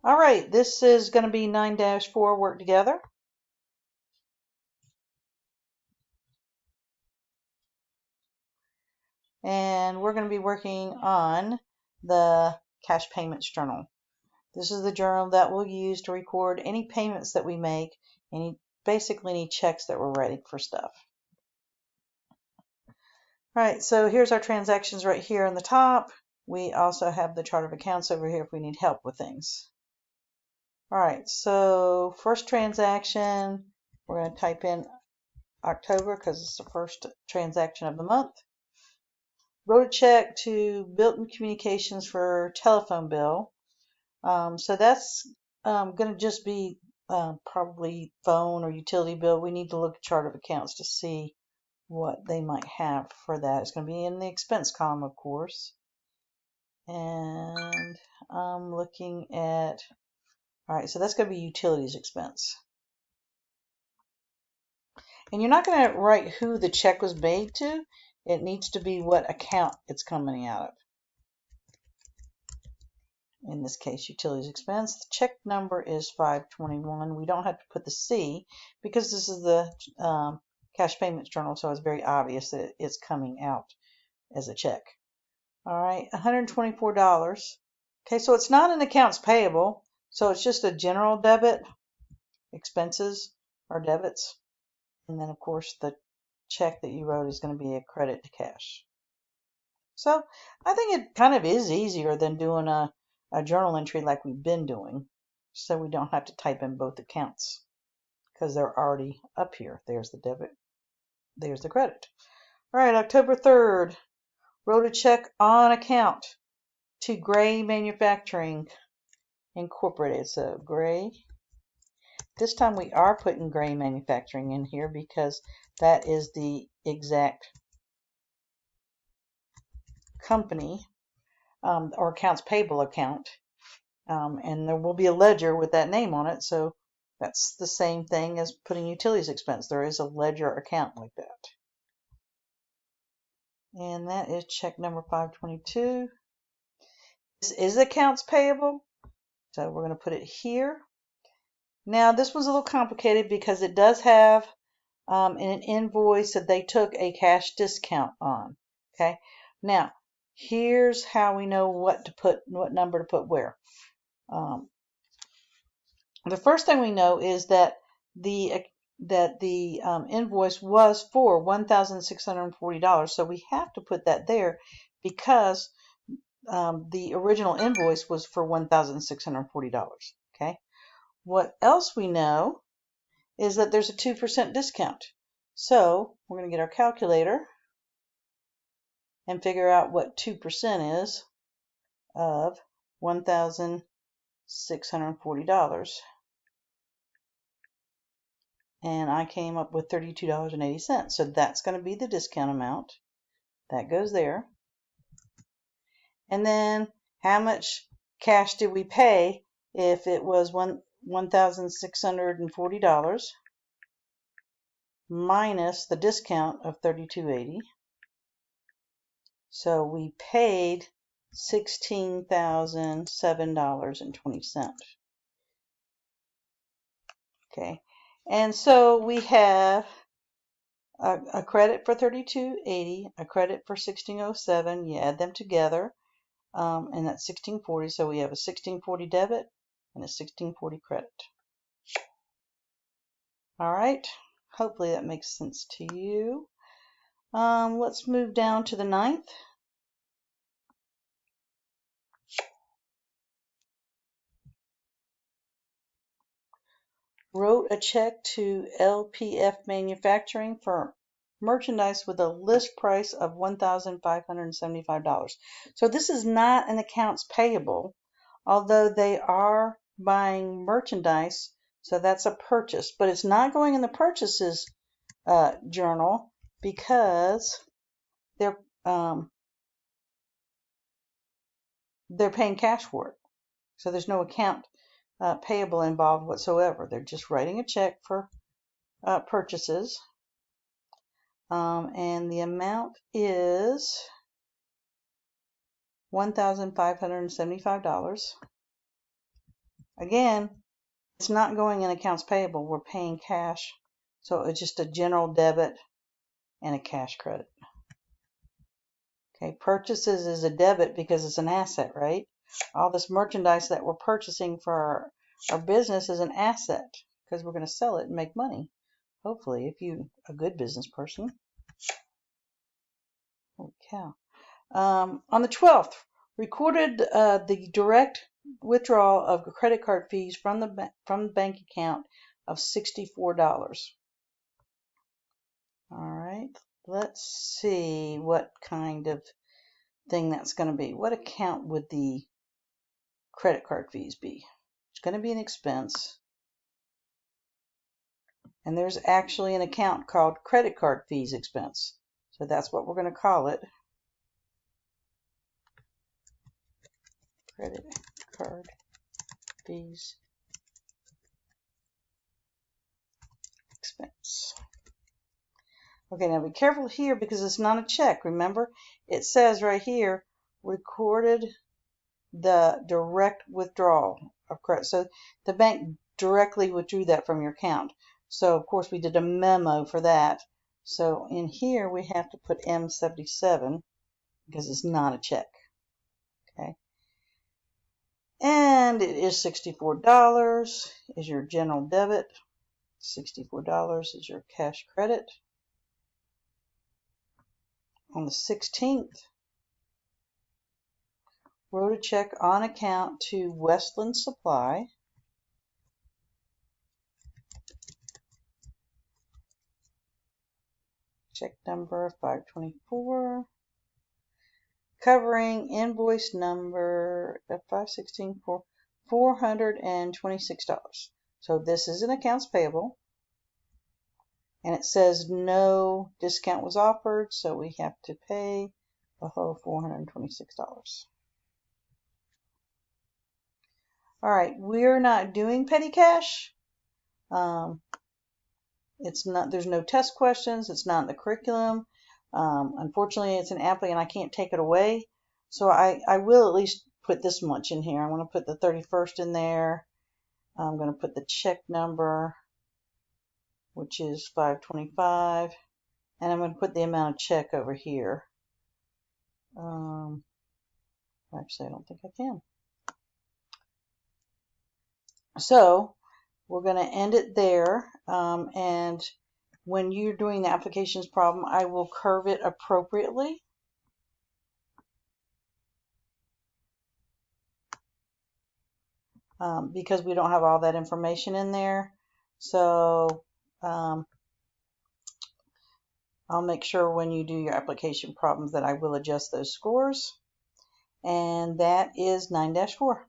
All right, this is going to be 9-4 work together. And we're going to be working on the cash payments journal. This is the journal that we'll use to record any payments that we make, basically any checks that we're writing for stuff. All right, so here's our transactions right here on the top. We also have the chart of accounts over here if we need help with things. All right, so first transaction, we're going to type in October because it's the first transaction of the month. Wrote a check to Bilton Communications for telephone bill. So that's going to just be probably phone or utility bill. We need to look at chart of accounts to see what they might have for that. It's going to be in the expense column, of course. And I'm looking at, all right, so that's going to be utilities expense. And you're not going to write who the check was made to. It needs to be what account it's coming out of. In this case, utilities expense. The check number is 521. We don't have to put the C because this is the cash payments journal, so it's very obvious that it's coming out as a check. All right, $124. Okay, so it's not an accounts payable, so it's just a general debit. Expenses are debits. And then, of course, the check that you wrote is going to be a credit to cash. So I think it kind of is easier than doing a journal entry like we've been doing, so we don't have to type in both accounts because they're already up here. There's the debit, there's the credit. All right, October 3rd, wrote a check on account to Gray Manufacturing Incorporated. So Gray. This time we are putting Gray Manufacturing in here because that is the exact company or accounts payable account. And there will be a ledger with that name on it, so that's the same thing as putting utilities expense. There is a ledger account like that. And that is check number 522. This is accounts payable, so we're going to put it here. Now this was a little complicated because it does have in an invoice that they took a cash discount on. Okay, now here's how we know what number to put where. The first thing we know is that the invoice was for $1,640, so we have to put that there because the original invoice was for $1,640. Okay. What else we know is that there's a 2% discount. So we're going to get our calculator and figure out what 2% is of $1,640. And I came up with $32.80. So that's going to be the discount amount. That goes there. And then how much cash did we pay if it was $1,640 minus the discount of $32.80? So we paid $16,007.20. Okay, and so we have a credit for $32.80, a credit for $16.07. You add them together, and that's $16.40. So we have a $16.40 debit and a $16.40 credit. All right, hopefully that makes sense to you. Let's move down to the 9th. Wrote a check to LPF Manufacturing for merchandise with a list price of $1,575. So this is not an accounts payable, although they are buying merchandise, so that's a purchase, but it's not going in the purchases journal because they're paying cash for it. So there's no account payable involved whatsoever. They're just writing a check for purchases. And the amount is $1,575. Again, it's not going in accounts payable. We're paying cash. So it's just a general debit and a cash credit. Okay, purchases is a debit because it's an asset, right? All this merchandise that we're purchasing for our business is an asset because we're going to sell it and make money. Hopefully, if you're a good business person. Holy cow. On the 12th, recorded the direct withdrawal of credit card fees from the bank account of $64. All right, let's see what kind of thing that's going to be. What account would the credit card fees be? It's going to be an expense. And there's actually an account called credit card fees expense. So that's what we're going to call it. Credit card fees expense. Okay, now be careful here because it's not a check. Remember, it says right here, recorded the direct withdrawal of credit. So the bank directly withdrew that from your account. So of course we did a memo for that. So in here we have to put M77 because it's not a check. Okay. And it is $64 is your general debit. $64 is your cash credit. On the 16th, wrote a check on account to Westland Supply. Check number 524. Covering invoice number 516 for $426. So this is an accounts payable. And it says no discount was offered, so we have to pay the whole $426. All right, we're not doing petty cash. It's not. There's no test questions. It's not in the curriculum. Unfortunately, it's an applicant and I can't take it away. So I will at least put this much in here. I'm going to put the 31st in there. I'm going to put the check number, which is 525, and I'm going to put the amount of check over here. Actually, I don't think I can. So we're going to end it there, and when you're doing the applications problem, I will curve it appropriately. Because we don't have all that information in there. So I'll make sure when you do your application problems that I will adjust those scores. And that is 9-4.